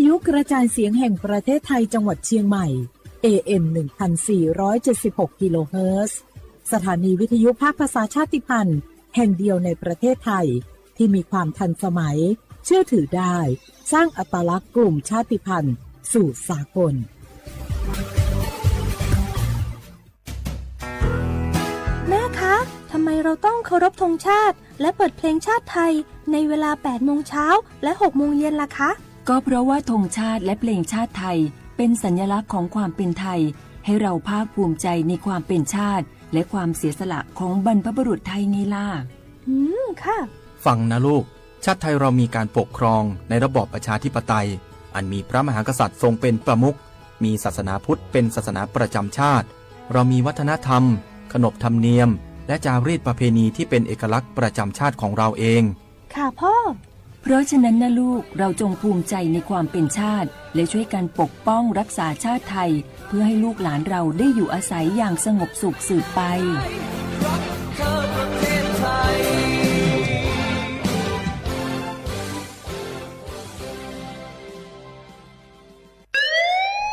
ยุกระจายเสียงแห่งประเทศไทยจังหวัดเชียงใหม่ AM 1476 กิโลเฮิรตซ์สถานีวิทยุภาคภาษาชาติพันธุ์แห่งเดียวในประเทศไทยที่มีความทันสมัยเชื่อถือได้สร้างอัตลักษณ์กลุ่มชาติพันธุ์สู่สากลแม่คะทำไมเราต้องเคารพธงชาติและเปิดเพลงชาติไทยในเวลา 8 โมงเช้าและ 6 โมงเย็นล่ะคะก็เพราะว่าธงชาติและเพลงชาติไทยเป็นสัญลักษณ์ของความเป็นไทยให้เราภาคภูมิใจในความเป็นชาติและความเสียสละของบรรพบุรุษไทยนี่ล่ะค่ะฟังนะลูกชาติไทยเรามีการปกครองในระบอบประชาธิปไตยอันมีพระมหากษัตริย์ทรงเป็นประมุขมีศาสนาพุทธเป็นศาสนาประจำชาติเรามีวัฒนธรรมขนบธรรมเนียมและจารีตประเพณีที่เป็นเอกลักษณ์ประจำชาติของเราเองค่ะพ่อเพราะฉะนั้นนะลูกเราจงภูมิใจในความเป็นชาติและช่วยกันปกป้องรักษาชาติไทยเพื่อให้ลูกหลานเราได้อยู่อาศัยอย่างสงบสุขสืบไป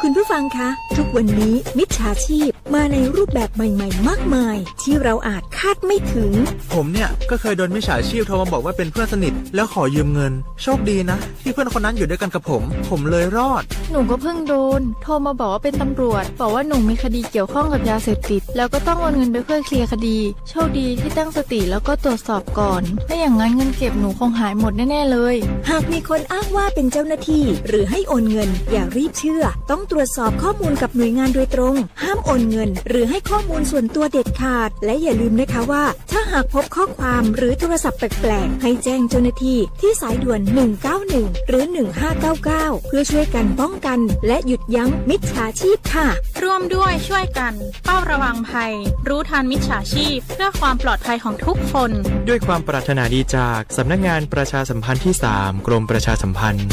คุณผู้ฟังคะทุกวันนี้มิจฉาชีพมาในรูปแบบใหม่ๆมากมายที่เราอาจคาดไม่ถึงผมเนี่ยก็เคยโดนมิจฉาชีพโทรมาบอกว่าเป็นเพื่อนสนิทแล้วขอยืมเงินโชคดีนะที่เพื่อนคนนั้นอยู่ด้วยกันกับผมเลยรอดหนูก็เพิ่งโดนโทรมาบอกว่าเป็นตำรวจบอกว่าหนูมีคดีเกี่ยวข้องกับยาเสพติดแล้วก็ต้องโอนเงินไปเพื่อเคลียร์คดีโชคดีที่ตั้งสติแล้วก็ตรวจสอบก่อนไม่อย่างนั้นเงินเก็บหนูคงหายหมดแน่ๆเลยหากมีคนอ้างว่าเป็นเจ้าหน้าที่หรือให้โอนเงินอย่ารีบเชื่อต้องตรวจสอบข้อมูลกับหน่วยงานโดยตรงห้ามโอนเงินหรือให้ข้อมูลส่วนตัวเด็ดขาดและอย่าลืมนะคะว่าถ้าหากพบข้อความหรือโทรศัพท์แปลกๆให้แจ้งเจ้าหน้าที่ที่สายด่วน191หรือ1599เพื่อช่วยกันป้องกันและหยุดยั้งมิจฉาชีพค่ะร่วมด้วยช่วยกันเฝ้าระวังภัยรู้ทันมิจฉาชีพเพื่อความปลอดภัยของทุกคนด้วยความปรารถนาดีจากสำนักงานประชาสัมพันธ์ที่3กรมประชาสัมพันธ์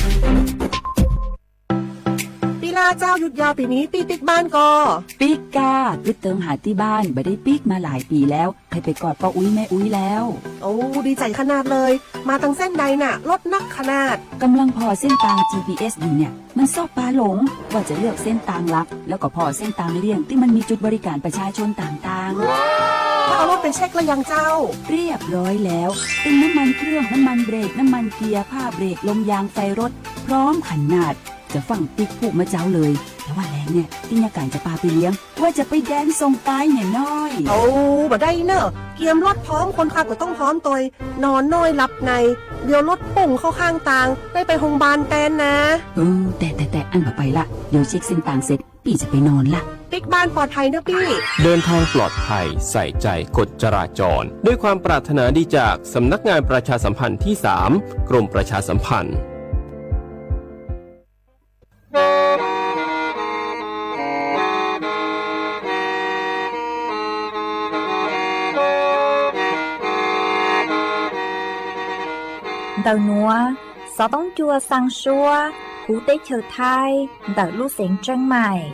เจ้าหยุดยาวปีนี้ปีปิกบ้านก็ปิกกาไปเติมหาที่บ้านไม่ได้ปิกมาหลายปีแล้วให้ไปกอดป้าอุ้ยแม่อุ้ยแล้วโอ้ดีใจขนาดเลยมาทางเส้นใดน่ะรถนักขนาดกำลังพอเส้นทาง GPS อยู่เนี่ยมันซอกปลาหลงว่าจะเลือกเส้นทางลับแล้วก็พอเส้นทางเลี่ยงที่มันมีจุดบริการประชาชนต่างๆถ้าเอารถไปเช็คแล้วยังเจ้าเรียบร้อยแล้วตึงน้ำมันเครื่องน้ำมันเบรกน้ำมันเกียร์ผ้าเบรกลมยางไฟรถพร้อมขนาดจะฟังติ๊กผูกมาเจ้าเลยแต่ว่าแรงเนี่ยที่ยาการจะพาไปเลี้ยงว่าจะไปแดนส่งปลายเนี่ยน้อยโอ้บ่ได้เนอะเกียมรถพร้อมคนขับก็ต้องพร้อมตัวนอนน้อยรับในเดี๋ยวรถปุ่งเข้าข้างทางได้ไปโรงพยาบาลแตนนะแต่อันต่อไปละเดี๋ยวเช็คเส้นทางเสร็จพี่จะไปนอนละปิ๊กบ้านปลอดภัยนะพี่เดินทางปลอดภัยใส่ใจกฎจราจรด้วยความปรารถนาดีจากสำนักงานประชาสัมพันธ์ที่3กรมประชาสัมพันธ์Đầu núa, gió bóng chua sang xua, cú tế chờ thai, đợi lũ xén trăng mải.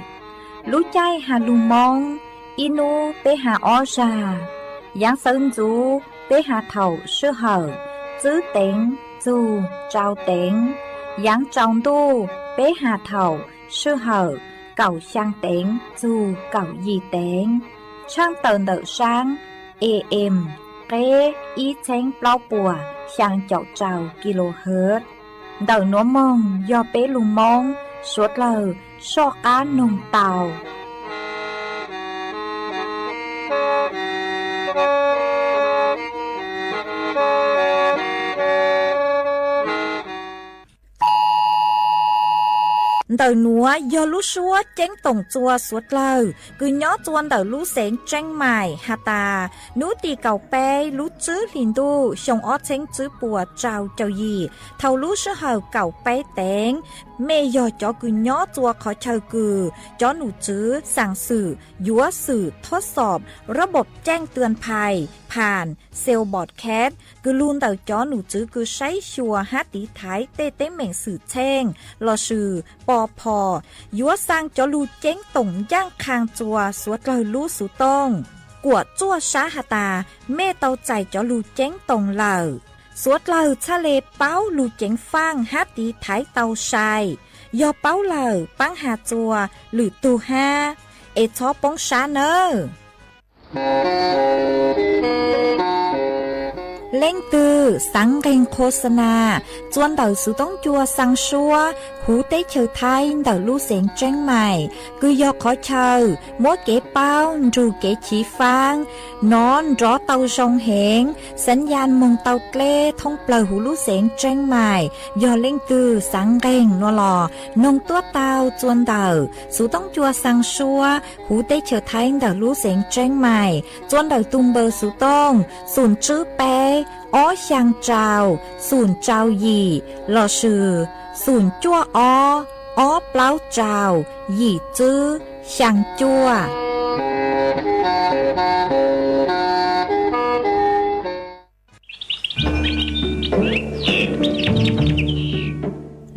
Lũ chay hà lù mong, inu tế hà ó ra. Giáng sơn dù, tế hà thầu sư hở, giữ tính, dù, trao tính. Giáng trong tu, tế hà thầu, sư hở, cầu sang tính, dù, cầu gì tính. Trang tờn đợi sang, êm, kế, ý chênh bao bùa. Sang chậu trào kHz đầu nó mong do bé lùng mong suốt lờ so cá nồng tàu Đầu núa do lú súa chén tổng chua suốt lờ cứ nhó chuan đầu lú xén tranh mài hà tà nú tì cầu pe lú chứ liền tu sông ó chén chứ bùa trào chào gì thầu lú sư hờ cầu pe tén mê do chó cứ nhó chua khó chờ cừ chóหนูจื้อสั่งสื่อยัวสื่อทดสอบระบบแจ้งเตือนภัยผ่านเซลบอร์ดแคสcứ luôn đầu chóหนูจื้อcứ say chùa hát tí thái tê tê mệnh sử chêng lò sử pò pòยัวsang chó lưu chén tổng giang khang chùa suốt lời lú sú tông của chua xá hà tà mê tàu chạy chó lưu chén tổng lờ suốt lời cha lê báo lưu chén phang hát tí thái tàu sai ยอเป้าเหล่าปังหาจัวหรือตูฮาเอชอปงชาเนอเล่งตือสังเริงโฆษณาจวนเดาสุต้องจัวสังชัวหูเต้เชอไทยเดาลู่เสียงแจ้งใหม่คือยอขอเชอมัวเก๋เป้ารูเก๋ฉีฟางนอนรอเตาชงเหงสัญญาณมงเตาเกล้ท่องเปล่าหูลู่เสียงแจ้งใหม่ยอเล่งตือสังเริงนัวหลอนงตัวเตาจวนเดาสุต้องจัวสังชัวหูเต้เชอไทยเดาลู่เสียงแจ้งใหม่จวนเดาตุมเบอร์สุต้องศูนย์ชื่อเป้อ้อช่างเจ้าศูนย์เจ้าหยี่หล่อชื่อศูนย์จั่วอ้อเปล่าเจ้าหยี่จื้อช่างจั่ว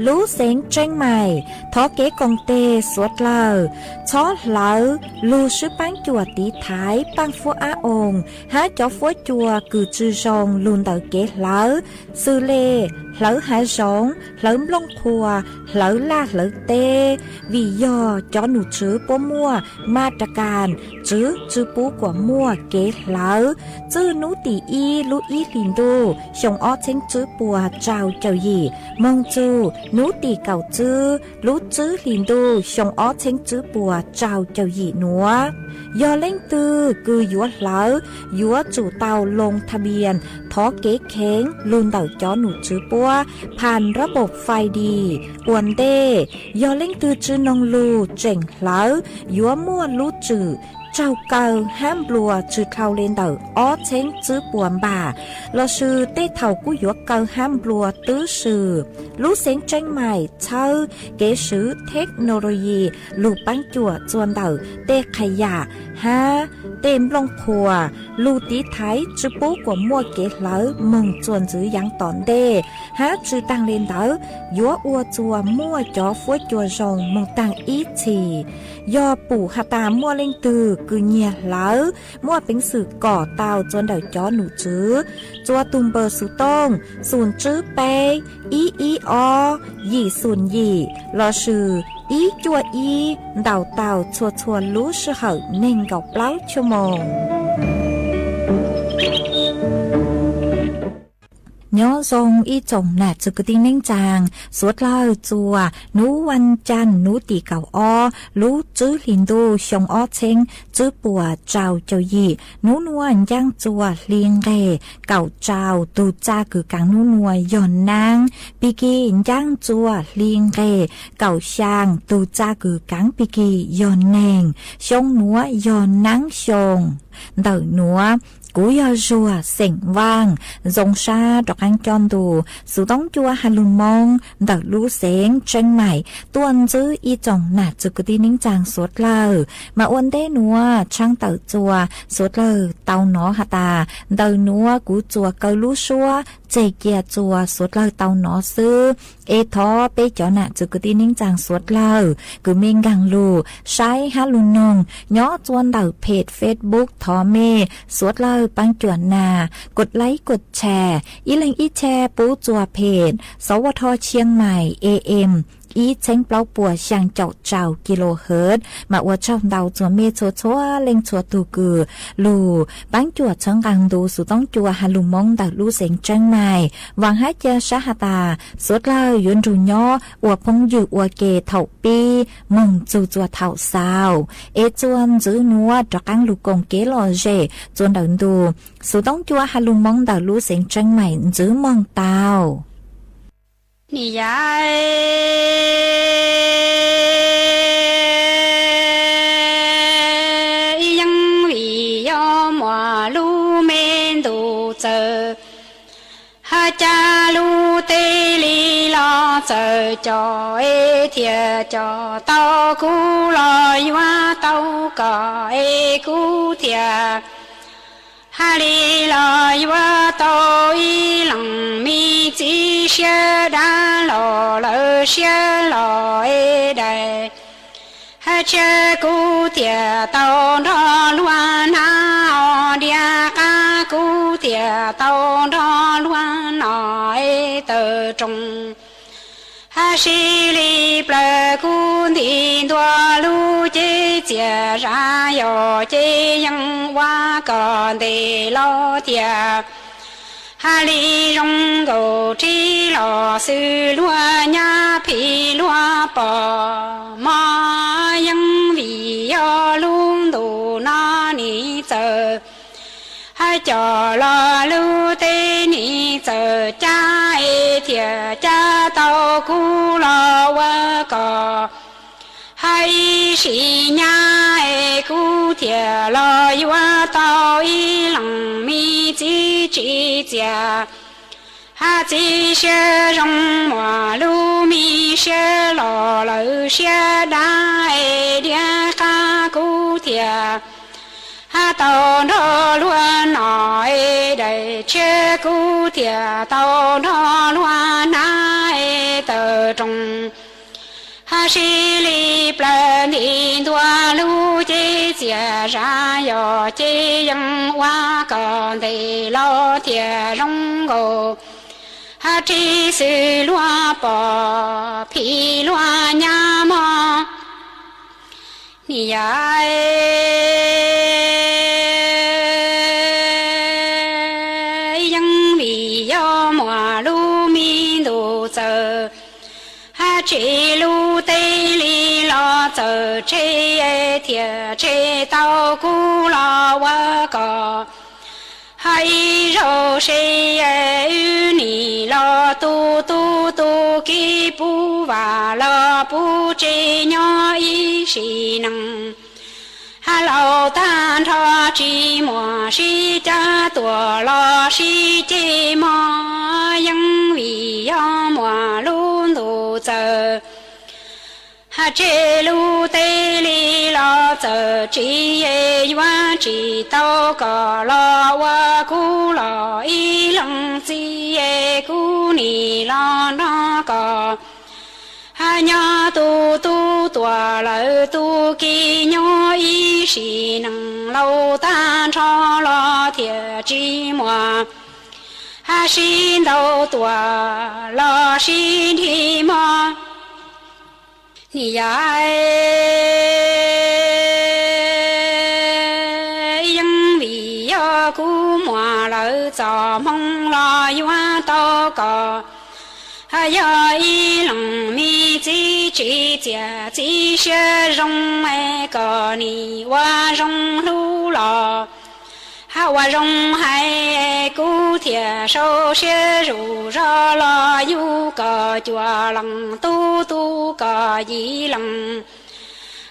รู้เสียงเจ้งใหม่ทอเก๋กงเตสวดเลอช้อเหลาลู่ชื่อปังจั่วตีท้ายปังฟัวอาองหาจอฟัวจั่วกือจือจงลุนเตอเก๋เหลาซื้อเล่เหลาหาสงเหลาลงครัวเหลาลากเหลาเตวิยอจอหนูชื้อปัวมั่วมาตรการจื้อปูกว่ามั่วเก๋เหลาจื้อนูตีอีลูอีลินดูชงอ้อเช้งจื้อปัวเจ้าเจ้าหยี่มงจูนูตีเก่าจื้อรู้จื้อลินดูชงอ้อเช้งจื้อปัวเจ้าเจ้าหยี่หนัวยอเล่งตือคือยัวเหลายัวจู่เตาลงทะเบียนทอเก๋เข็งลุนเต่าจอหนูจื้อปัวผ่านระบบไฟดีอวนเด้ยอเล่งตือจื้อนงลูเจ๋งเหลายัวมั่วรู้จื้อเจ้าเก่าห้ามบลัวจื้อเท่าเลนเต่าอ้อเช้งจื้อปวนบ่าเราชื่อเต้เท่ากู้ยัวเก่าห้ามบลัวตื้อชื่อรู้เสียงแจ้งใหม่เช่าเก๋ซื้อเทคโนโลยีลูกปังจั่วจวนเต่าเต้ขยะฮะเต็มลงพัวลูตีไทยจื้อปูกว่ามั่วเก๋เหลามงจวนจื้อยังตอนเด้ฮะจื้อตังเลนเต่ายัวอัวจัวมั่วจอฟัวจัวจงมงตังอีทียอปู่หาตามั่วเล่งตือคือเงียเหลามั่วเป็นสื่อก่อเตาจวนเดาจอหนูจื้อจัวตุมเบอร์สุต้องศูนย์จื้อเปอีอยี่ศูนย์ยี่รอชื่ออีจัวอีเดาเตาชัวรู้ชื่อเหาเน่งเก่าเปล่าชั่วโมงย้อทรงอีจงน่ะจุกติงเน่งจางสวดเล่าจัวนูวันจันนูตีเก่าอ้อรู้จื้อลินดูชงอ้อเชงจื้อปัวเจ้าเจ้ายี่นูนวลย่างจัวเลียงเร่เก่าเจ้าตูจ้าคือกางนูนวลย่อนนางปีกีย่างจัวเลียงเร่เก่าช่างตูจ้าคือกางปีกีย่อนแนงชงนัวย่อนนางชงเต่านัวกูยอจัวเสียงว่างจงชาดอกอังจอนดูสุต้องจัวฮัลลุมงเต่ารู้เสียงเชียงใหม่ตัวจื้ออีจงหนาจุกตินิ่งจางสวดเลอมาอ้วนเต้นัวช่างเต่าจัวสวดเลอเต่าหนอหาตาเต่านัวกูจัวเกาลู่ชัวเจเกียจัวสวดเลอเต่าหนอซื้อเอทอเปจอหนาจุกตินิ่งจางสวดเลอกูเมงกังลูใช้ฮัลลุนงย้อจวนเต่าเพจเฟซบุ๊กทอเมสวดเลอปังจวนนากดไลค์กดแชร์อีเล็งอีแชร์ปูจัวเพจสวทเชียงใหม่ AM อีเช้งเปล่าปัวช่างเจ้ากิโลเฮิรตซ์มาอวดชอบดาวจัวเมชัวเล็งชัวตูกือลูปังจวดเชิงกังดูสุต้องจัวฮัลลุมงดักลู่เสียงเจ้งใหม่วางให้เจอชาหตาสวดเล่ายุนรูย่ออวดพงอยู่อวดเกเถ่าปีมงจูจัวเถ่าสาวเอจวนจื้อนัวดอกกังลูกกงเกลอเจจวนดังดูสุต้องจัวฮัลลุมงดักลู่เสียงเจ้งใหม่จื้อมองเตานี่ยายยังวิยอมัวลูเมนดูเจอฮาจาลูเตลีลอเจอจอเอเทียจอเต้ากูลอยว่าเต้าก็เอกูเทียฮาลีลอยว่าโตอีหลังมีจีเชื่อดาหล่อเลยเชื่อหล่อเอได้ฮาเชื่อกูเทียโตรอล้วนหาเดียกากูเทียโตรอล้วนหน่อยเตอจงฮาชิลีเปล่า多路姐姐然有这样哇个的老爹。哈里容狗只老苏罗呀皮罗宝马因为要路途那里走，还叫了路带你走家一天家到古老我个。还是伢哎，古天老有到一冷米几只家，还这些人马路米些老老些大哎，连个古天，还到那乱那哎的吃古天，到那乱那哎的中。哈西里布兰尼多路姐姐然有这样哇个的老天容够，哈这是罗宝皮罗呀么，你呀因为要马路米路走。这路带里老走，这天这到古老我个，还有谁与你老都给不完了不这鸟一谁能？哈老单车寂寞谁家多了谁寂寞，因为要马路路走。哈这路带里老走，这远这到高了我古老一冷这古你老那个。哈伢都多了都给伢一时能老单长老天寂寞，哈心都多了心体嘛，你呀因为要古莫老早梦了远到高。还要一冷米几只家几些容爱个你我容路了，还我容还古天手些如热了有个脚冷都个一冷，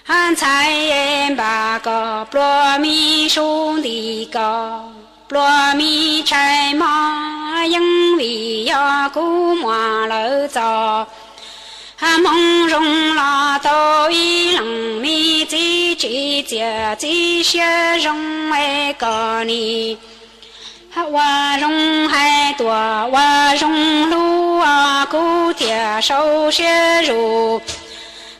俺才把个糯米送的个。糯米柴麻因为要古马老早，还梦中拉到一冷米几只家几些人爱个你，我容还多我容路啊古天手些肉。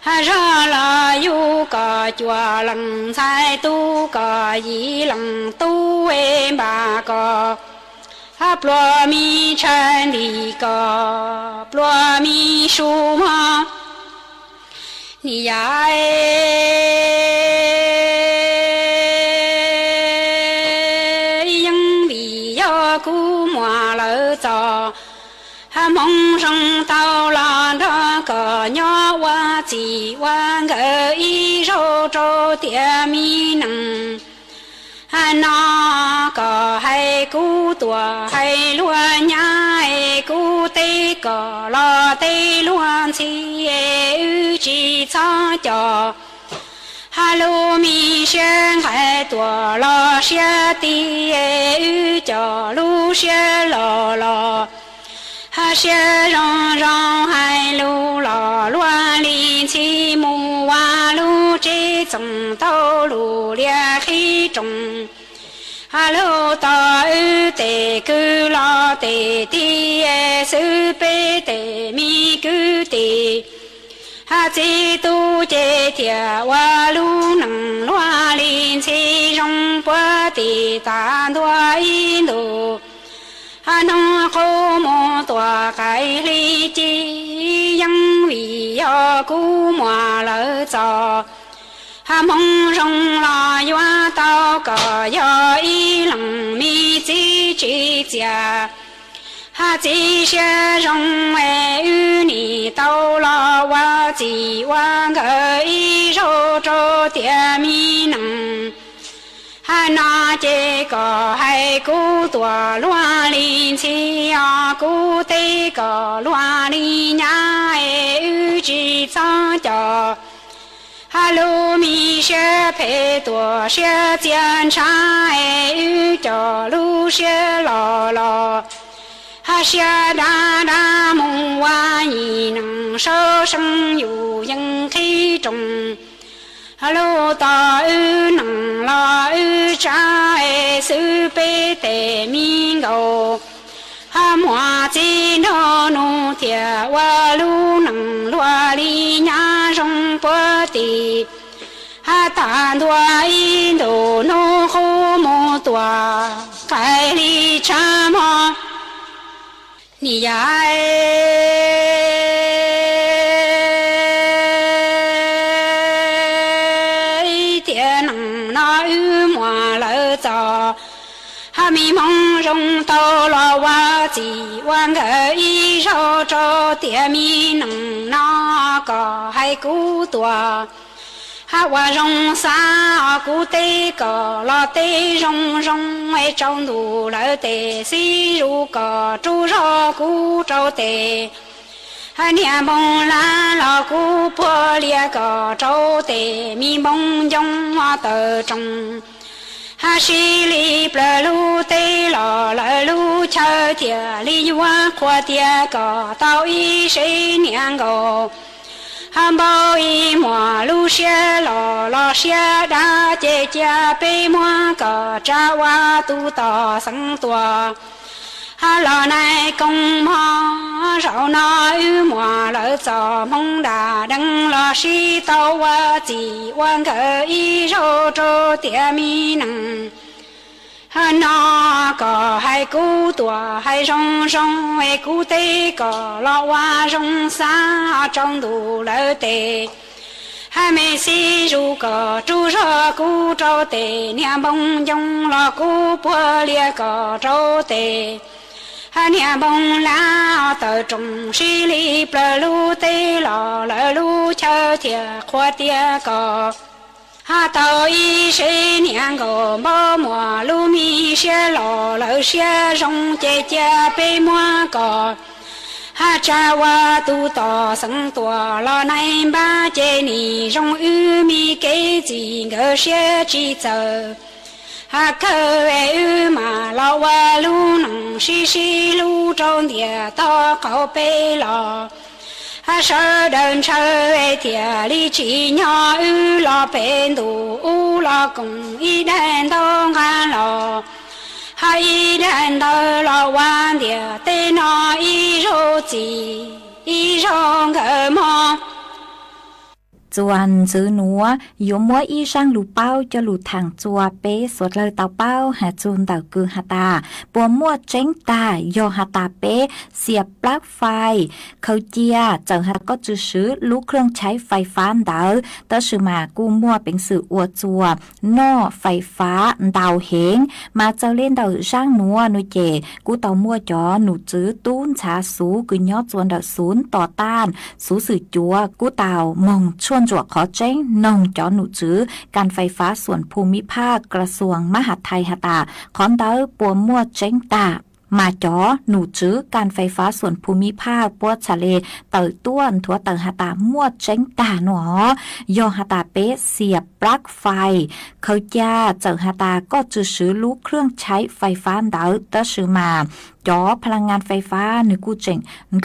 哈热了有个脚冷才都个一冷都为八个，哈糯米产的个糯米树嘛，你呀因为要古莫老早。哈梦上到了那个鸟我几万个一手着点米能，哈那个还古多还乱呀还古得个老得乱起有几草脚，哈路米线还多了些的有叫路些老。哈些人海路老乱林起木瓦路这种道路连黑中，哈路到的个老的的手背的米个的，哈这都这条瓦路能乱林起容不的大多一路。哈能好么多海里的因为要古莫了早。哈梦中了要到个要一冷米几几家。哈这些人为与你到了我几万个一手着点米能，还拿这个还古多乱林气呀，古得个乱林呀哎与之长着。哈路米些配多些检查哎与着路些老老。哈下大大梦话你能收生有人开中，哈路大雨能拉雨扎哎手背的米狗，哈莫吉诺努铁瓦路能罗里亚中波地，哈大多印度努后莫多开里查莫。你呀天能那雨莫了早，哈迷梦中到了我几万个一手着点米能那个还古多。哈我容啥古得个老得容为中路了得西如个猪肉古着得，哈年梦蓝老古破裂个着得迷梦中我得中，哈西里不路得老了路桥铁里我阔点个到一谁年个。哈包一莫路些老些大姐姐被莫个扎瓦都到生多，哈老奶公妈少那雨莫了早梦大等了西到我几万个一手着点米能。哈那个还古多还容为古得个老娃容啥中度了得，还没西如个猪肉古着得年梦中了古破裂个着得，哈年梦啦的中西里不路得老了路桥铁阔点个。哈到一谁年个毛毛路米些老老些容姐姐被莫个，哈扎瓦都到生多老奶把姐你容玉米给几个些几走，哈可爱玉马老瓦路能西路中的到高背老。哈手人车为铁里起鸟与老本土老公一人都看老，哈一人都老完的对那一手机一手个梦。Chuan giữ núa, yếu múa y sang lù bao cho lù thẳng chua bế suốt lời tàu bao hà chun tàu cư hà ta. Bùa múa tránh ta, do hà ta bế, xìa plug phai. Khâu chia, chẳng hà có chữ sứ lũ khương cháy phai phá đảo. Tớ sự mà cu mua bình sự ua chua, no phai phá đào hến. Mà cháu lên tàu sang núa nuôi chè, cu tàu mua cho nụ chữ tún chá sú, cứ nhó chuan đảo xuống tỏ tan. Sú sự chua, cu tàu mong chuanจวกขอแจ้งนงจอหนูจื้อการไฟฟ้าส่วนภูมิภาคกระทรวงมหาดไทยหตาขอนเตอปัวมั่วเจ้งตามาจ๋อหนูจื้อการไฟฟ้าส่วนภูมิภาคปัวทะเลเติต้วนทัวเติหตามั่วเจ้งตาหนอยอหตาเป๊ะเสียบปลั๊กไฟเขาจ้าเจิงหตาก็จื้อซื้อลูกเครื่องใช้ไฟฟ้าเตอตะซื้อมาจอพลังงานไฟฟ้าหนูกูเจ๋ง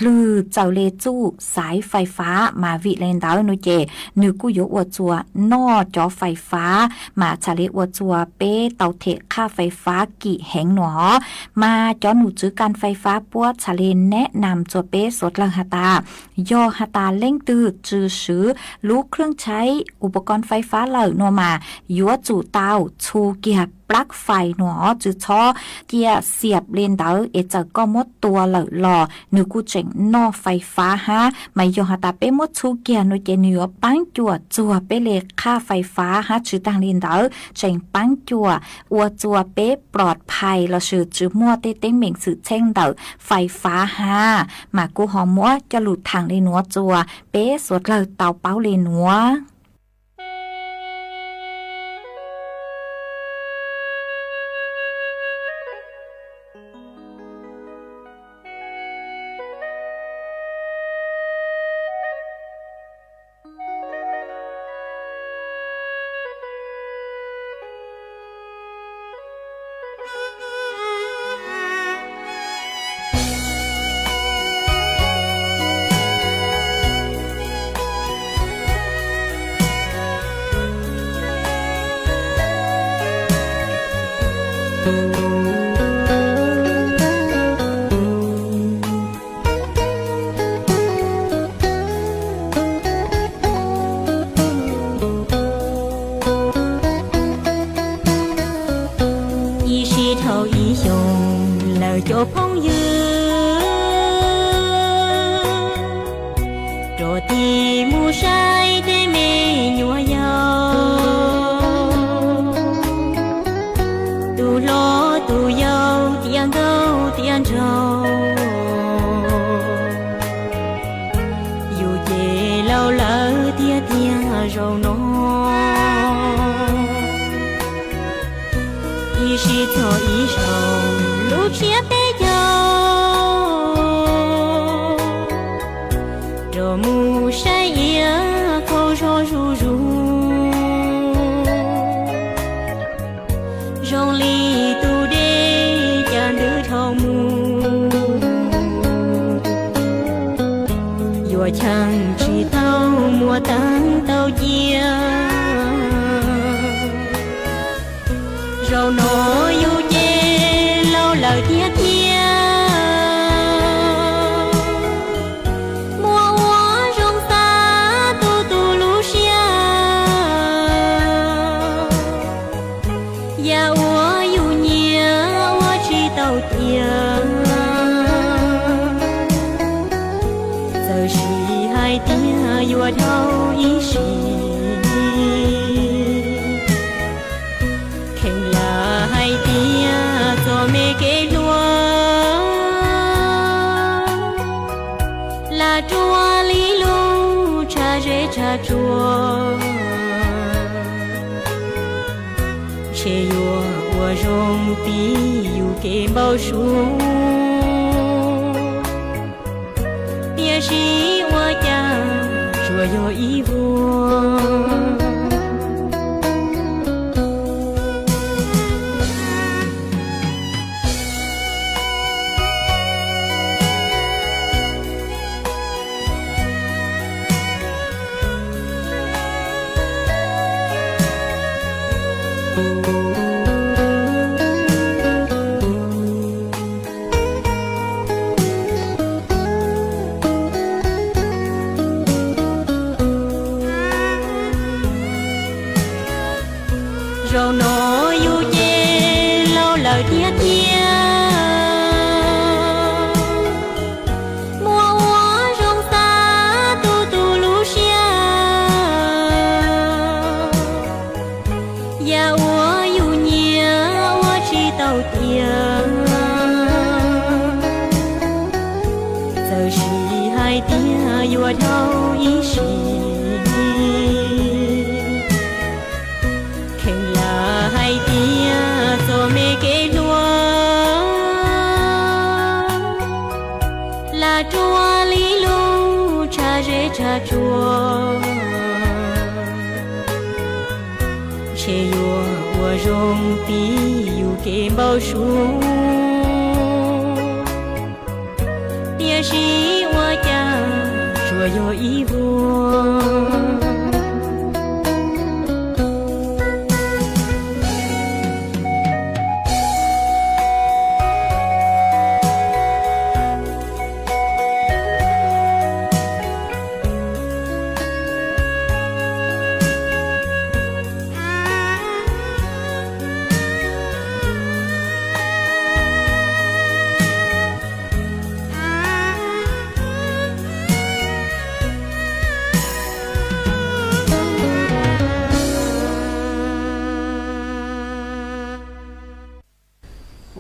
ลือเจ้าเลจู้สายไฟฟ้ามาวิเลนเตอหนูเจหนูกูยกอวจัวนอจอไฟฟ้ามาชะเลอวจัวเป้เตาเทค่าไฟฟ้ากี่แห่งหนอมาจอหนูจื้อการไฟฟ้าปัวชะเลแนะนำจัวเป้สดลังหตายอหตาเล่งตือจื้อซื้อลูกเครื่องใช้อุปกรณ์ไฟฟ้าเหล่านัวมายัวจู่เตาชูเกียบ ปลั๊กไฟหนอจือช้อเกียเสียบเลนเดอเอจะก็มดตัวเหล่อหล่อนึกูเจ๋งนอไฟฟ้าฮะไม่ยอหาตาเป้มดชูเกียนุเกนิวปังจัวเปเลค่าไฟฟ้าฮะจือตังเลนเดอเจ๋งปังจัวเป๊ะปลอดภัยเราชื่อจื้อมั่วเต้เต้งเหม่งสื่อเช่งเดอไฟฟ้าฮามากูหอมมัวจะหลุดทางเลยนัวจัวเป๊ะสวดเลยเตาเป้าเลยนัว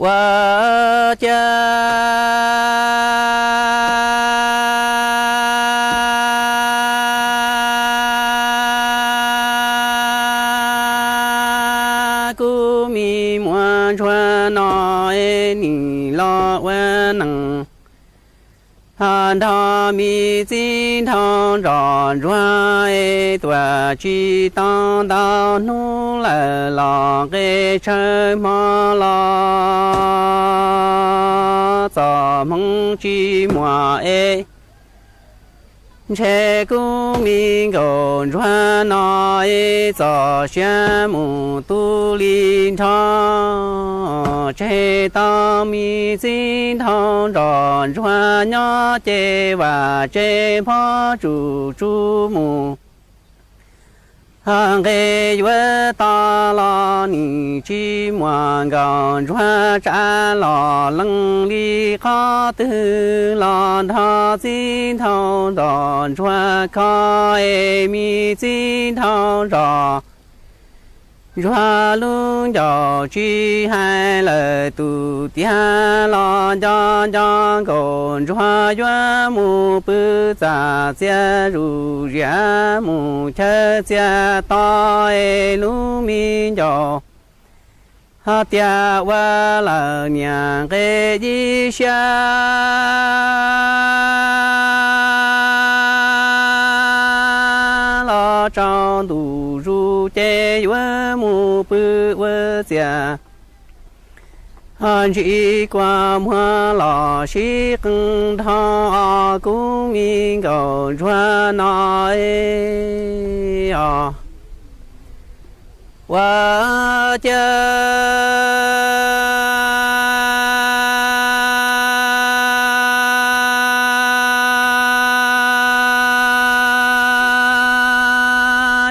我家故米莫传那你老问能。汉他米金堂让转多去当当努来了给什么了？咱们去么哎？这公民公传那一早宣布独立场，这当米金堂让传呀这哇这怕主母。给月大了，你去满岗传战了，能力好的了，他金堂上传开米金堂上。传龙要去海了，都点了张公传原木不杂接入原木车接大农民要。爹我了娘给一下了张都入这原木不我家安居关莫老西更堂公民高传那呀我家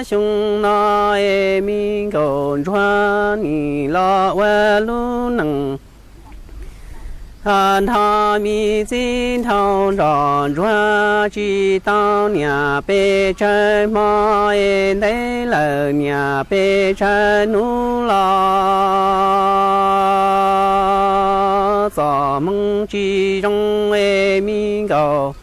兄那民高传你老我路能他米金堂上传去当年被真马来了年被真怒了，咱们其中民高。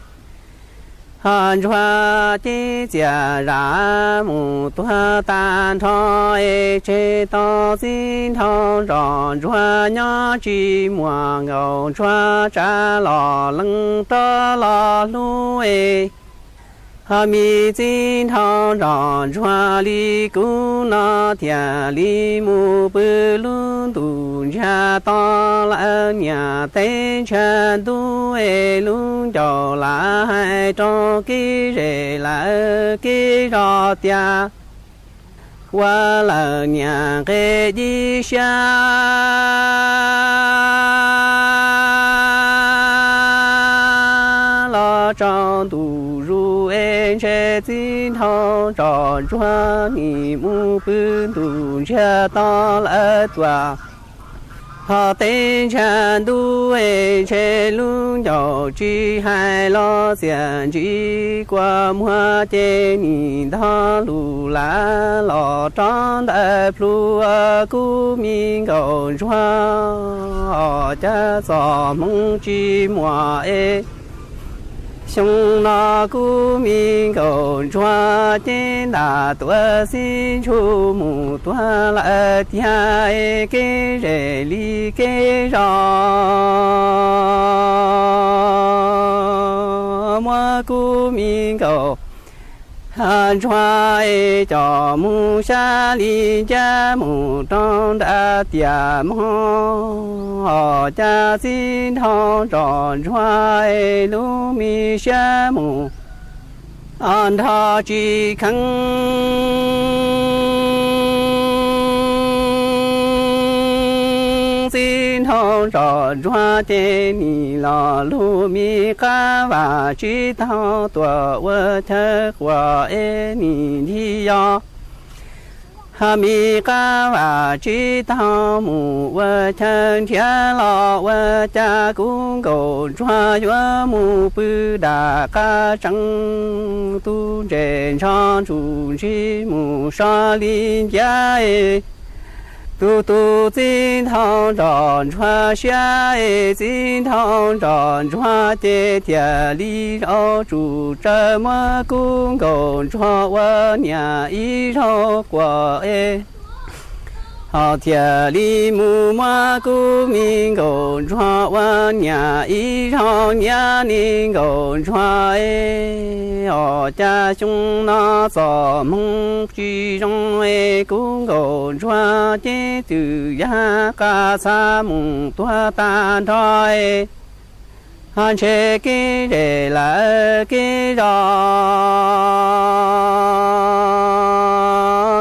汉传的家人木多单场这当金堂上传娘去莫熬传战了冷的了路米金堂上传里姑那天里木不轮都家当了娘等全都龙叫来找给人来给着爹我了娘给一下了张都入这金堂上传你木不都家当了多他等全都这龙要去海了先去关莫的你他路来了长的路古民高传家咱们去莫兄那古民高传的那多心出木多了天给人里给让我古民高汉传叫木山里家木长的爹母家金堂上传农民羡慕按他去看金堂上传的你老农民干娃去当多我才花你的呀哈米干娃去当母我成天了我家公公传原母不大个正都正常出去母上林家嘟嘟金堂长传下金堂长传的天里绕住这么公公传我娘一绕过好天里木马古民公传我娘一绕娘宁公传哦家兄那早梦居中公公传的都呀嘎萨梦多大台俺这给人来给让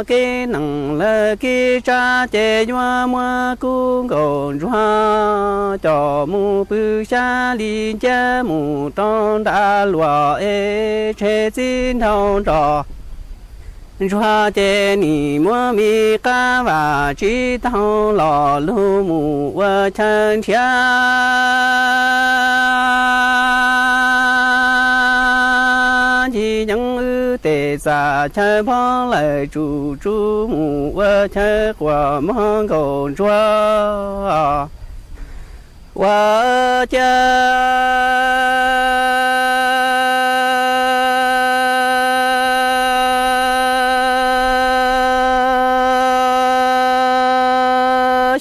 给能了给扎的愿么公公传到木不下林家木当大罗车金头着传的你莫咪干哇知道老路木我成天chỉ những tề giả chơi phong lại chủ chủ mù vợ chơi của mong cầu chúa vợ chơi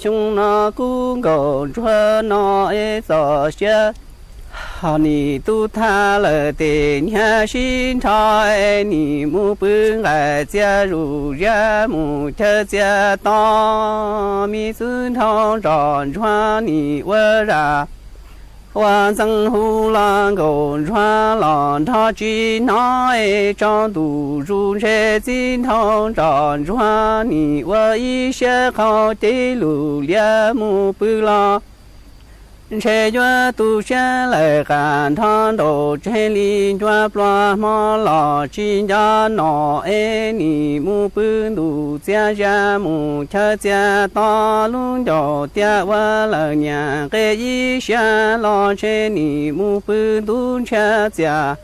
chúng nó cũng cầu chúa nó sợ chết你都他了的年心态，你母不爱加入人母特家当米尊堂长传你我ra万曾胡兰公传浪他只那张都入这金堂长传你我一些好的路连母不啦。车月都下来看汤都城里转不马拉金家闹你木不路家家木家家大龙桥爹我了娘给一下老车你木不路家家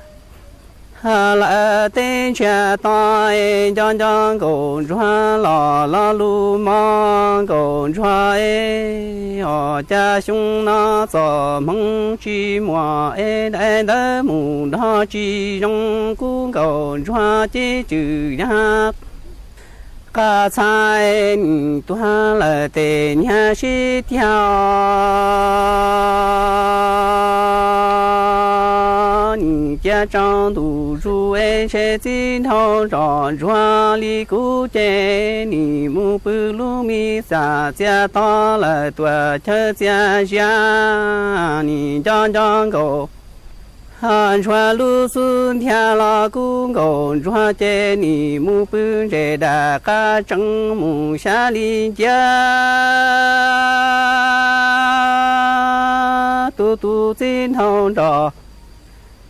哈拉等车大张张公传拉路忙公传哦家兄那做梦去摸来的木那只用公公传的主呀刚才你断了的年是条你家长都入车金头上传里古镇你木不路米撒家到了多车家乡你张张狗汉传路顺天了公公传的你木不这的嘎正木下里家嘟嘟金头上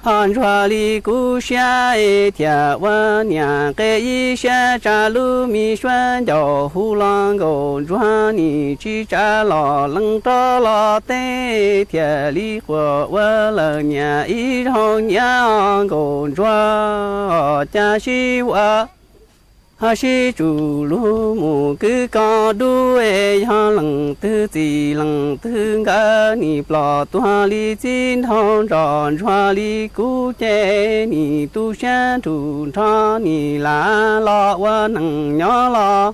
汉传里古下天我娘给一下扎路米选叫胡浪公传你去扎了冷着了的天里活我了娘一场娘公传家是我还是主路木个高度像冷的自冷的个你不断里金堂长传里古镇你都想主场你来了我能鸟了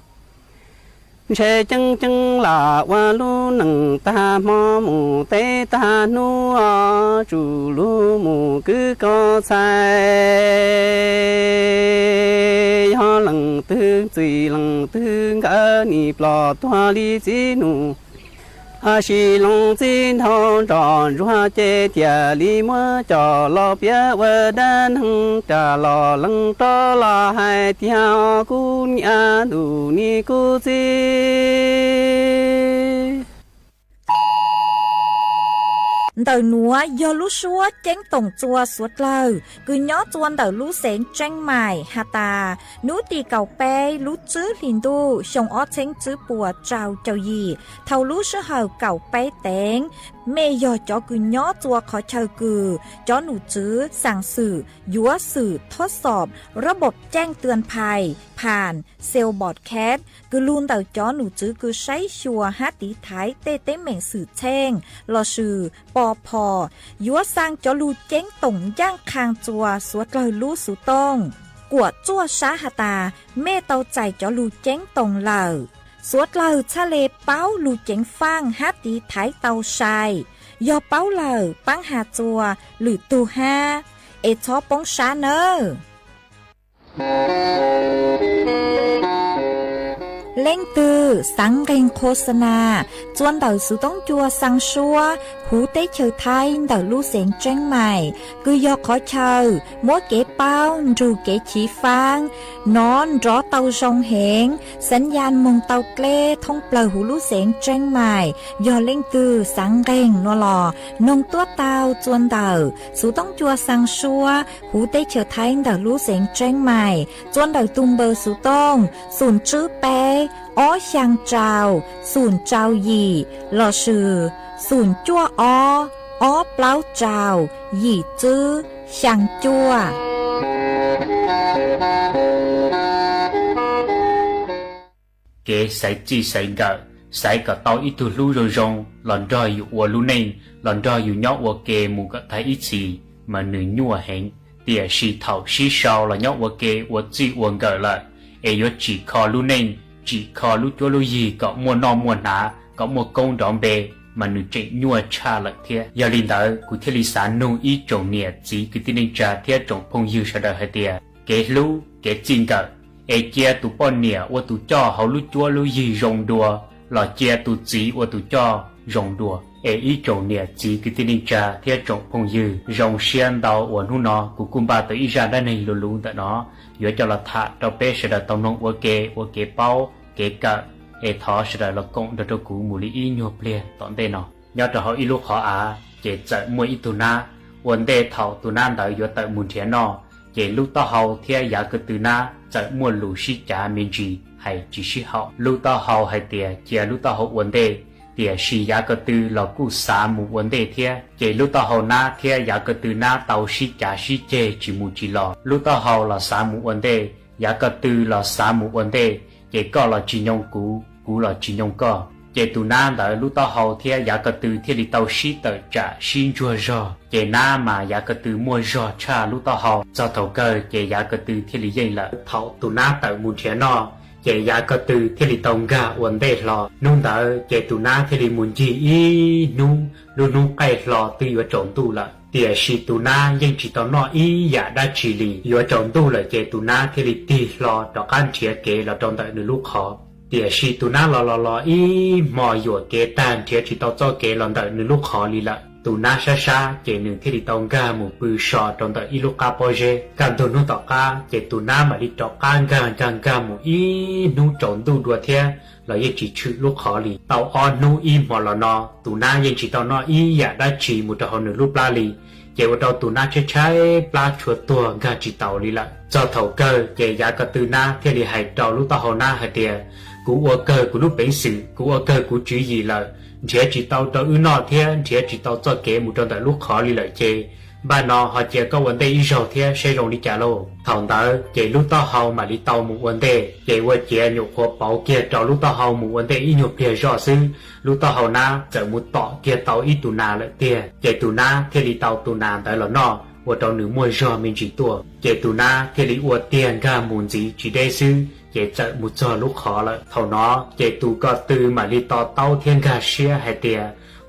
车正正啦我路能大毛木得大怒啊主路木个高菜像冷的最冷的个你不断里之怒啊是龙金堂长传的天里么叫老别我的能着老冷着了还条姑娘路你估计đời núa do lú xúa chén tổng chua suốt lời cứ nhó chuan đời lú sén tranh mài hà tà nú tì cầu pe lú chứ liền tu sông ót chén chứ bùa trào trào gì thầu lú sứ hờ cầu pe tén เมยอจอกุย้อจัวขอเชอกือจอหนูจื้อสั่งสื่อยัวสื่อทดสอบระบบแจ้งเตือนภัยผ่านเซลบอร์ดแคสกือลูนเต่าจอหนูจื้อกือใช้ชัวฮัตตีไทยเต้เหม่งสื่อแช่งลอชื่อปอพอยัวสร้างจอลูเจ้งต่งย่างคางจัวสวดเลยลู่สู่ต้องกวดจั่วชาหตาเมเตาใจจอลูเจ้งต่งเหล่าสวดเหล่าทะเลเป้าลูเจ๋งฟางฮัตตีไทยเตาชายยอเป้าเหล่าปังหาจัวหรือตูห้าเอชอปงชาเนอเล่งตือสังเริงโฆษณาจวนเต่าสุต้องจัวสังชัวหูเต้เชอไทยเต่าลู่เสียงแจ้งใหม่คือยอขอเชอมัวเก๋เป้ารูเก๋ชีฟางนอนรอเต่าจงเหงสัญญาณมงเต่าเกล้ท่องเปล่าหูลู่เสียงแจ้งใหม่ยอเล่งตือสังเริงนัวหลอนงตัวเต่าจวนเต่าสุต้องจัวสังชัวหูเต้เชอไทยเต่าลู่เสียงแจ้งใหม่จวนเต่าตุมเบอร์สุต้องศูนย์ชื่อเป้อ้อช่างเจ้าศูนย์เจ้าหยี่หล่อชื่อศูนย์จั่วอ้อเปล่าเจ้าหยี่จื้อช่างจั่วเก๋ใส่จีใส่กะใส่กะเตาอีตุลู่รงหลอนรอยอยู่อัวลู่เน่งหลอนรอยอยู่ย่ออัวเกมูกะไทยอีสีมาหนึ่งยัวเหงเตี่ยชีเถาชีชาวหลอนย่ออัวเกอัวจีอัวเกะละเอยจีคอลู่เน่งchỉ khó lúc cho lúc gì có mua no mua ná có mua công đón bề mà nữ chạy nhua cha lại thế giờ linh tới của thế lý sản nông ý trồng nè chỉ cái tin trả thế trồng phong dư sau đời hai tia cái lú cái chín cỡ ai chia tụ bọn nè và tụ cho họ lúc chúa lúc gì rồng đùa là chia tụ chỉ và tụ cho rồng đùa ai ý trồng nè chỉ cái tin trả thế trồng phong dư rồng xiên đầu và nu nó của cung ba tới ra đây này lù lù tại nó giờ cho là thà cho bé sẽ là tông nông và kế bao kế cả hệ thọ sẽ là công được cho cú mù lý y nhộp liền tọn tên nó nhớ cho họ y lúc họ chế chạy mua y tù na vấn đề thọ tù na đợi giờ tại muốn thế nó chế lúc tao hậu theo giá cơ tù na chạy mua lù xí trả miền trì hay chỉ xí hậu lúc tao hậu hay tiền chế lúc tao hậu vấn đề tiền xí giá cơ tù là cú xả một vấn đề theo chế lúc tao hậu na theo giá cơ tù na tàu xí trả xí chế chỉ một chỉ lò lúc tao hậu là xả một vấn đề giá cơ tù là xả một vấn đề chế có là chỉ nhông cú là chỉ nhông có chế tụ na đợi lúc tao hậu theo giá cơ từ theo đi tàu xí tờ trả xin chua rò chế na mà giá cơ từ mua rò cha lúc tao hậu cho thầu cơ chế giá cơ từ theo lý dây là thầu tụ na tờ muốn chế nó chế giá cơ từ theo lý tông gà vấn đề lò nung đợi chế tụ na theo lý muốn gì ý nung nung cái lò từ ở trộn tụ lại địa sĩ tụ na nhưng chỉ tao nói ý giả đã chỉ lý ở trộn tụ lại chế tụ na theo lý tì lò đó can chia kế là trong đợi được lúc khó địa sĩ tụ na lò ý mò dùa kế tan chia chỉ tao cho kế là đợi được lúc khó lý lại tụ na xa chế nương theo lý tông ga một bự sò trong đợi ý lúc cá bò dê càng tụ nung tao ca chế tụ na mà đi tao càng ga một ý nung trộn tụ đùa theo là yên chỉ chữ lúc khó lì tao on nu im mà là nó tụ na yên chỉ tao nói ý giả đã chỉ một trò nửa lúc la lì chế vào tao tụ na chơi trái la chuột tua gà chỉ tao lì lại cho thầu cơ chế giá cả tụ na theo đi hay tao lúc tao hồ na hay tiền cú ở cơ của lúc bén sự cú ở cơ của chữ gì là chế chỉ tao tao ư nọ theo chế chỉ tao cho kế một trò tại lúc khó lì lại chế bà nó họ chỉ có vấn đề ý rồi thì sẽ dùng đi trả lô thằng đó chỉ lúc tao hầu mà đi tàu một vấn đề chỉ qua chỉ nhục của bảo kia cho lúc tao hầu một vấn đề ý nhục kia rõ sư lúc tao hầu na chờ một tọ kia tàu ít tù na lại tiền chỉ tù na thì đi tàu tù na tại là nó và tàu nữ mua rõ mình chỉ tua chỉ tù na thì đi uổng tiền cả muốn gì chỉ để sư chỉ chờ một giờ lúc khó lại thằng nó chỉ tù có từ mà đi tàu thiên gà xia hay tiền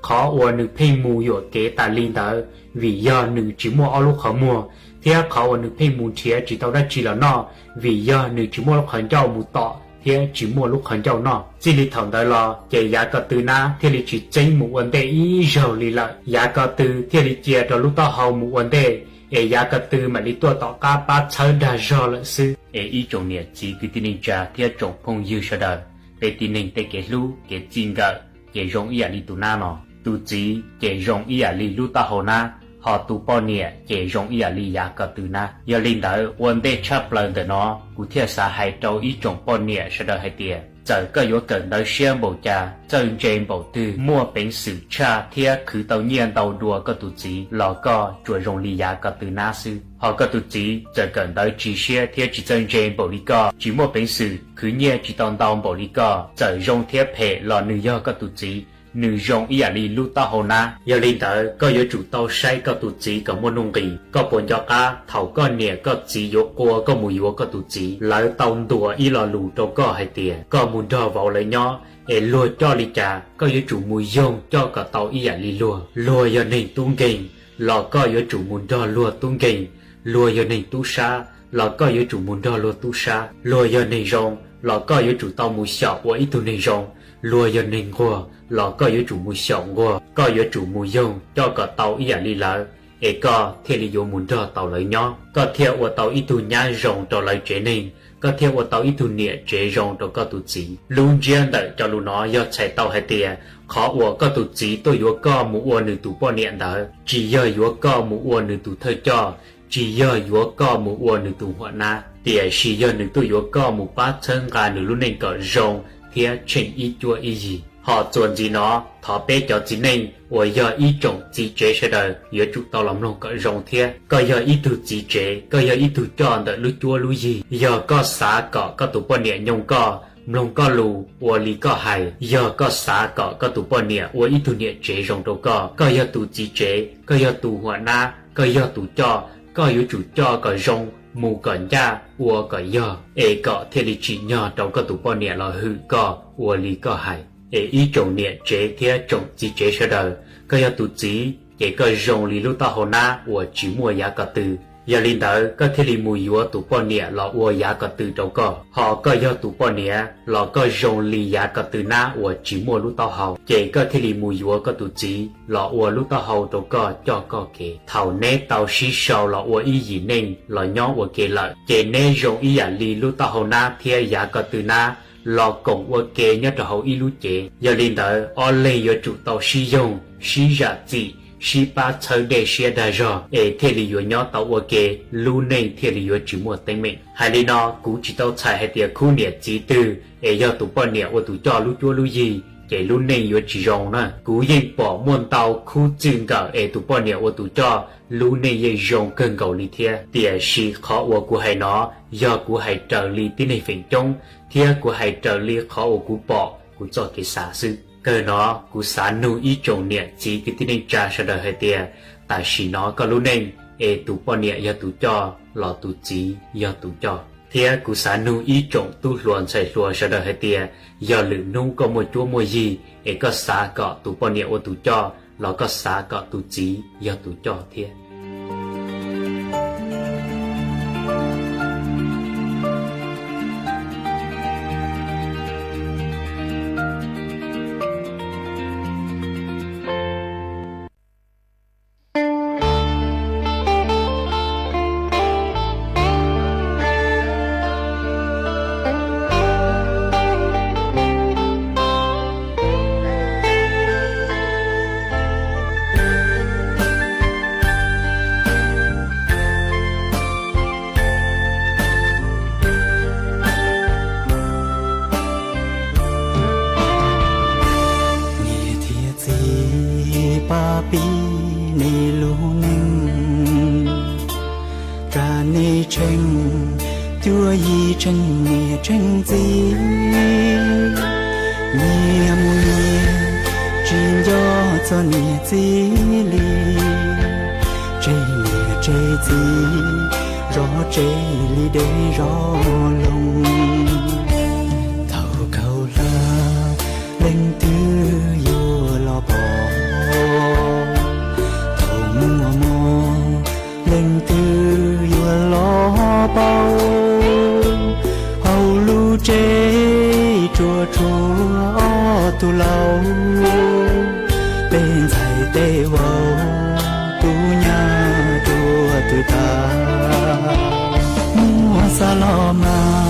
khó uổng nữ phi mù dội kế ta linh tới vì do nữ chỉ mua ở lúc khó mua thì khó uổng nữ phi mù chia chỉ tao đã chỉ là nó vì do nữ chỉ mua lúc khẩn trâu một tọ thì chỉ mua lúc khẩn trâu nó chỉ lý thằng đó là chỉ giá cả từ na thì lý chỉ tranh một vấn đề ý rồi lý lại giá cả từ thì lý chia cho lúc tao hầu một vấn đề ấy giá cả từ mà lý tua tọ cá ba chơi đã rồi lại sư ấy ý trồng nhiệt chỉ cái tin nên trả thì trồng phong dư sau đời để tin nên để cái lú cái chín gạo cái rong ý lý tụ na nó tụ chỉ cái rong ý lý lúc tao hầu na họ tụ bao nhiêu cái rong ý lý giá cả từ na giờ linh tới vấn đề chấp lần từ nó cụ thể xã hay trâu ý trồng bao nhiêu sau đời hay tiền giờ có yếu cần tới xem bầu trà chân trên bầu tư mua bánh sự cha thiết khứ tàu nhiên tàu đùa có tụ chỉ lò co chuột rồng lì giá có từ na sư họ có tụ chỉ giờ cần tới chỉ xe thiết chỉ chân trên bầu lý co chỉ mua bánh sự khứ nhiên chỉ tàu tàu bầu lý co giờ rồng thiết phê lò nữ do có tụ chỉ nữ rồng ý lý lưu tàu hồ na giờ lên tới có yếu chủ tàu say có tụ chỉ có mua nông kỳ có bốn giọt cá thầu có nhẹ có chỉ yếu qua có mùi yếu có tụ chỉ lỡ tàu đùa ý lò lù đâu có hai tiền có muốn đo vào lấy nhỏ để lùa cho lý trà có yếu chủ mùi dông cho cả tàu ý lý lùa giờ nên tung kinh lò có yếu chủ muốn đo lùa tung kinh lùa giờ nên tu sa lò có yếu chủ muốn đo lùa tu sa lùa giờ nên rồng lò có yếu chủ tàu mùi sẹo của ít tu nên rồng lùa giờ nên qua lò có yếu chủ mùi sẹo qua có yếu chủ mùi dông cho cả tàu ý lý lỡ có theo lý do muốn đo tàu lấy nhỏ có theo của tàu ít tu nhá rồng cho lấy chế nên có theo của tàu ít tu nhẹ chế rồng cho có tụ chỉ luôn riêng đợi cho luôn nó do chạy tàu hay tiền khó của có tụ chỉ tôi yếu có một uo nữ tụ bao niệm đỡ chỉ do yếu có một uo nữ tụ thơ cho chỉ do yếu có một uo nữ tụ hoạt na tiền chỉ do nữ tụ yếu có một bát chân gà nữ luôn nên có rồng theo trình ý chua ý gì họ chuẩn gì nó thọ bé cho chính nên và giờ ý trọng chỉ chế sẽ đời giữa chủ tàu làm nông có rồng thế có giờ ý tu chỉ chế có giờ ý tu chọn đợi lúc chua lúc gì giờ có xã có tụ bao niệm nhung có nông có lù và lý có hài giờ có xã có tụ bao niệm và ý tu niệm chế rồng đâu có giờ tu chỉ chế có giờ tu hoạt na có giờ tu cho có giờ chủ cho có rồng mù có gia và có giờ có theo lý chỉ nhỏ trong có tụ bao niệm là hư có và lý có hài ý trọng niệm chế theo trọng chỉ chế sẽ đời có giờ tụ chỉ chỉ có rồng lý lúc ta hồ na và chỉ mua giá cả từ giờ linh tới có thể lý mùi yếu tụ bao niệm là và giá cả từ đâu có họ có giờ tụ bao niệm là có rồng lý giá cả từ na và chỉ mua lúc ta hậu chỉ có thể lý mùi yếu có tụ chỉ là và lúc ta hậu đâu có cho có kể thầu nét tàu xí sầu là và ý gì nên là nhỏ và kể lại chỉ nên rồng ý giả lý lúc ta hậu na theo giá cả từ na lò cổng qua kê nhớ cho hậu y lú chế giờ lên tới ở lên giờ chủ tàu sử dụng sử giả gì sử ba chơi để xe đa rồi thế lý do nhớ tàu qua kê lú nên thế lý do chỉ mua tên mình hay là nó cũng chỉ tàu chạy hay tiền khu nhiệt chỉ từ giờ tụ bao nhiêu và tụ cho lú chua lú gì cái lú nên giờ chỉ rong nè cũng yên bỏ muôn tàu khu chừng cả tụ bao nhiêu và tụ cho lú nên giờ rong cần cầu lý thế tiền sử khó và của hay nó giờ của hay trợ lý tí này phải trông theo của hai trợ lý khó của bỏ của cho cái xã sư cơ nó của xã nuôi ý trồng nhẹ chỉ cái tin trả sẽ đời hay tiền tại vì nó có lúc nên tụ bao nhẹ do tụ cho lò tụ chỉ do tụ cho theo của xã nuôi ý trồng tụ luồn sẽ luồn sẽ đời hay tiền do lử nuôi có một chúa mua gì có xã có tụ bao nhẹ của tụ cho lò có xã có tụ chỉ do tụ cho theo chúa y chân mẹ chân gì nhẹ mùi trên gió cho nhẹ gì li chơi nhẹ chơi gì rõ chơi li để rõ lòng thầu cầu la lên tư vô lo bỏ thầu mua mò lên tư vô lo bao hầu lu chế chùa chùa tu lâu bên thầy tê vào tu nhà chùa tu ta mua sa lo mà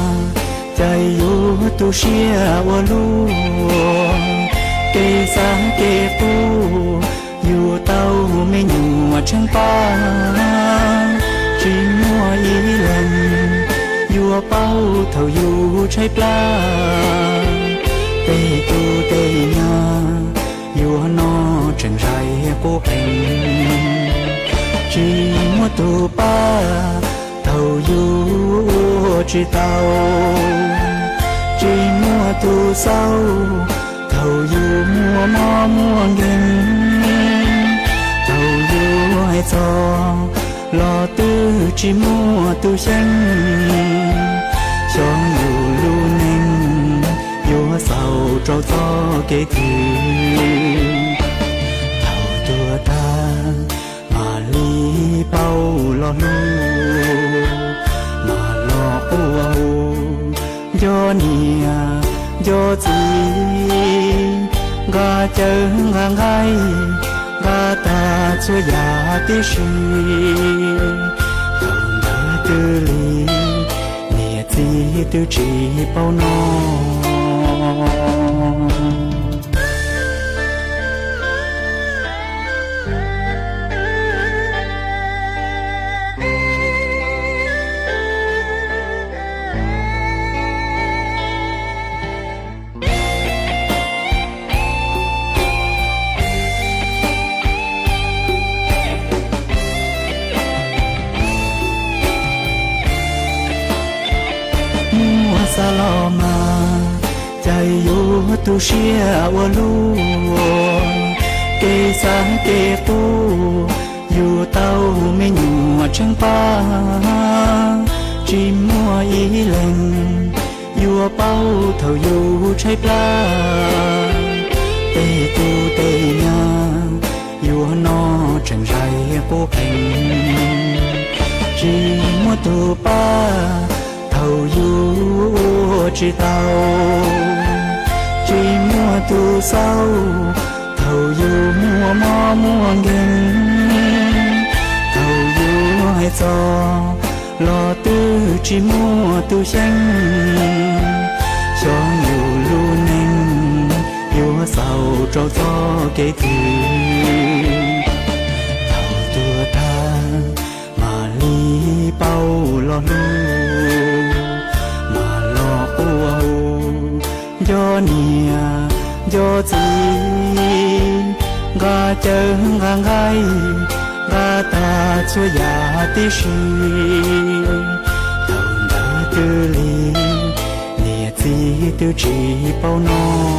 chạy vô tu xia vô lu kê sáng kê phu dù tao mê nhùa chân pa chỉ mua ý lần dù bao thầu dù trái pla tê tu tê nhà yêu nó chân rai cố hình chỉ mua tu ba thầu yêu chỉ tao chỉ mua tu sau thầu yêu mua mò mua nghìn thầu yêu hay cho lo tư chỉ mua tu xanh cho yêu lu nên yêu sầu trâu gió kế thứ thầu tua ta mà ly bao lo lu mà lo ô do nia do gì gà chờ ngang ngay gà ta cho già tí sĩ thầu đỡ tư lý nia gì tư chỉ bao no sa lo mà chạy yêu tu xia wa lu kê sa kê tu yêu tao me nhu chẳng pa chỉ mua ý lên yêu bao thầu yêu trái pla tê tu tê nhà yêu nó chẳng rai cố hình chỉ mua tu pa thầu yêu chỉ tao chỉ mua tu sau thầu yêu mua mò mua nghìn thầu yêu hay cho lo tư chỉ mua tu xanh cho yêu lu nên yêu sầu trâu gió kế thứ thầu tua ta mà ly bao lo lu do nia do gì gà chờ ngang ngay gà ta cho già tí sĩ thầu đỡ tư lý nia gì tư chỉ bao no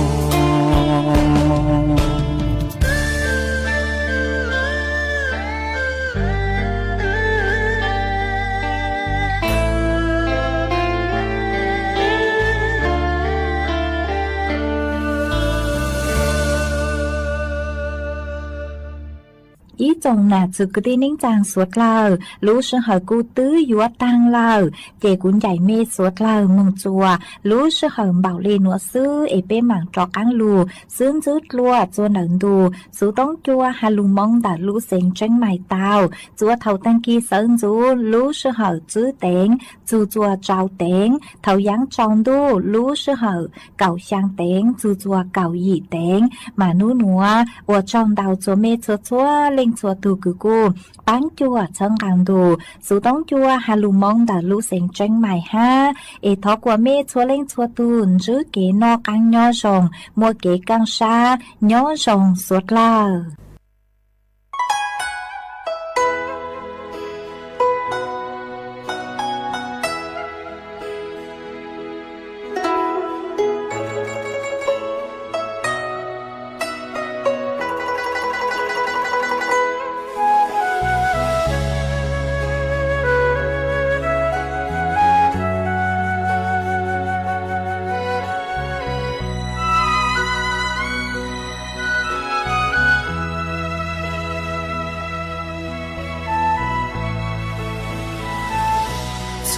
ý chồng là sự cứ đi nín chàng suốt lờ lũ sư hở cu tứ yuột tăng lờ kể cuốn dạy mê suốt lờ mừng chùa lũ sư hở bảo lê nụa sư ế bê mảng trò cáng lù sướng rứt lùa chua nẩn đù sú tông chua hà lù mong đã lũ xanh tranh mài tàu chua thầu tăng kỳ sơn rú lũ sư hở chữ tên chua chua trao tên thầu giáng trong đu lũ sư hở cào sang tên chua chua cào yỉ tên mà nú nụa ở trong đào chua mê chua chua lên chùa tu cử cô bán chùa chân hàng đồ số tông chùa hà lù mong đã lũ xanh tranh mài ha ê thọ của mê chùa lên chùa tu giữ kế no căng nhỏ rồng mua kế căng xa nhỏ rồng suốt la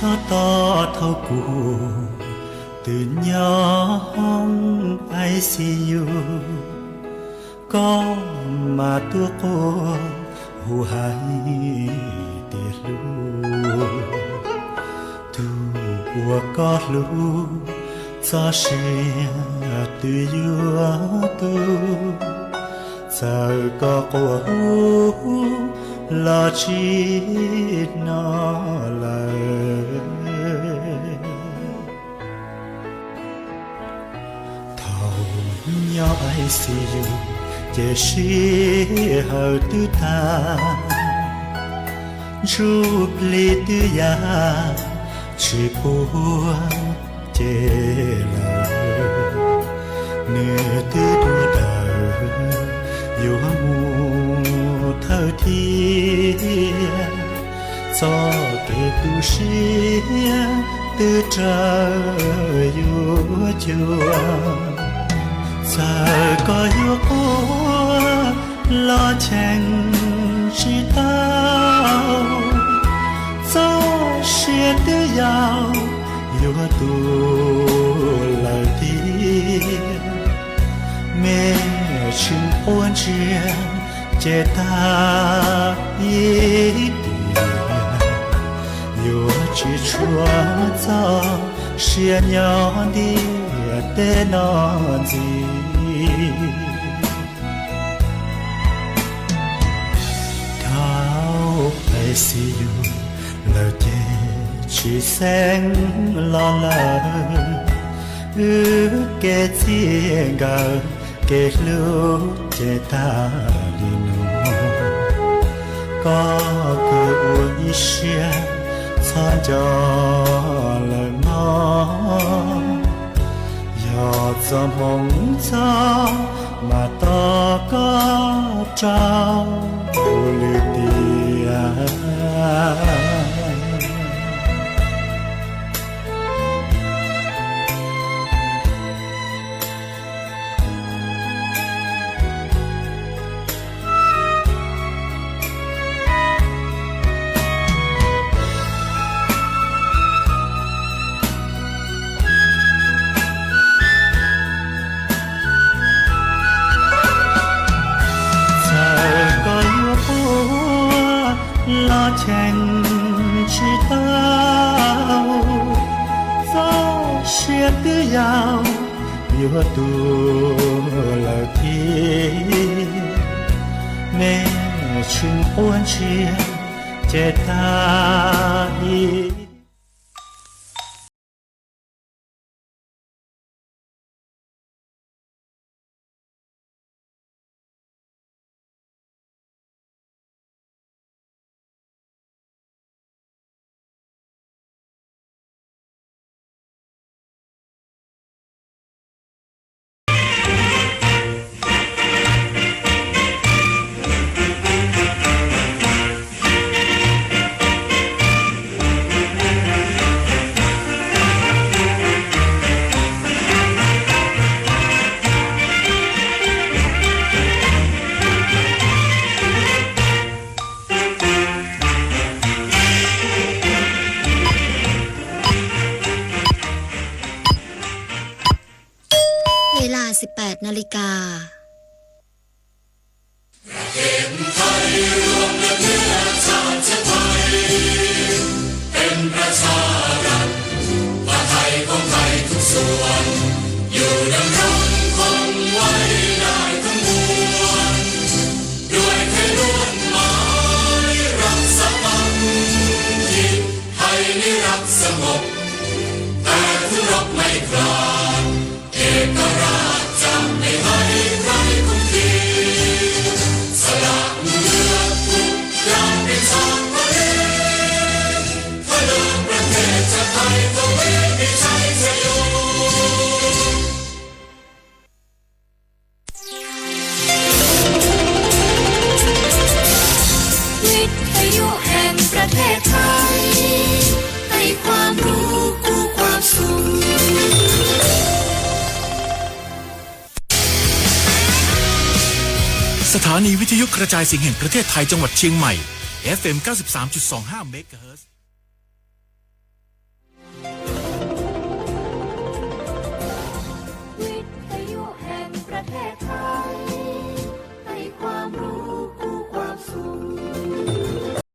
cho to thâu cụ từ nhỏ ICU có mà tua cô hù hai tiệt lu tu của có lu cho xe từ yêu tu giờ có cô lo chi nó lời thầu nhỏ ICU chỉ sĩ hậu tư ta giúp lý tư ya chỉ buồn chế lời nửa tư đua đời yêu mù thơ thiên cho kể tu sĩ từ trời yêu chúa giờ có yêu qua lo chèn chỉ tao cho xe tư giàu yêu tu lời thiên mẹ chừng ôn chuyện chế ta ý yêu chỉ chúa cho xe nhỏ đi để non gì thao ICU lời chê chỉ sáng lo lắng kể chuyện gạo kể lúc chế ta đi nô có cơ uống xe cho lời ngon giọt gió mong cho mà ta có trao lửa tiền lo chèn chỉ tao gió xe tư giàu yêu tu lời thiên mẹ chừng ôn chuyện chế ta điเวลา 18 นาฬิกาเป็นประชารัฐว่าไทยของไทยทุกส่วนอยู่ดำรงคงไว้ได้ทั้งมวลด้วยไทยล้วนหมายรักสมัครจิตไทยนิรักสงบแต่ทุรบไม่กล้าเอกราชจะไม่ให้ใครคุกคีสละเลือดทุกอย่างเป็นชาติประเทศถ้าเลิกประเทศชาติไทยก็เวทีชัยชโยวิทยุแห่งประเทศไทยให้ความรู้กู้ความสุขสถานีวิทยุกระจายเสียงแห่งประเทศไทยจังหวัดเชียงใหม่ FM 93.25 เมกะเฮิรตซ์วิทยุแห่งประเทศไท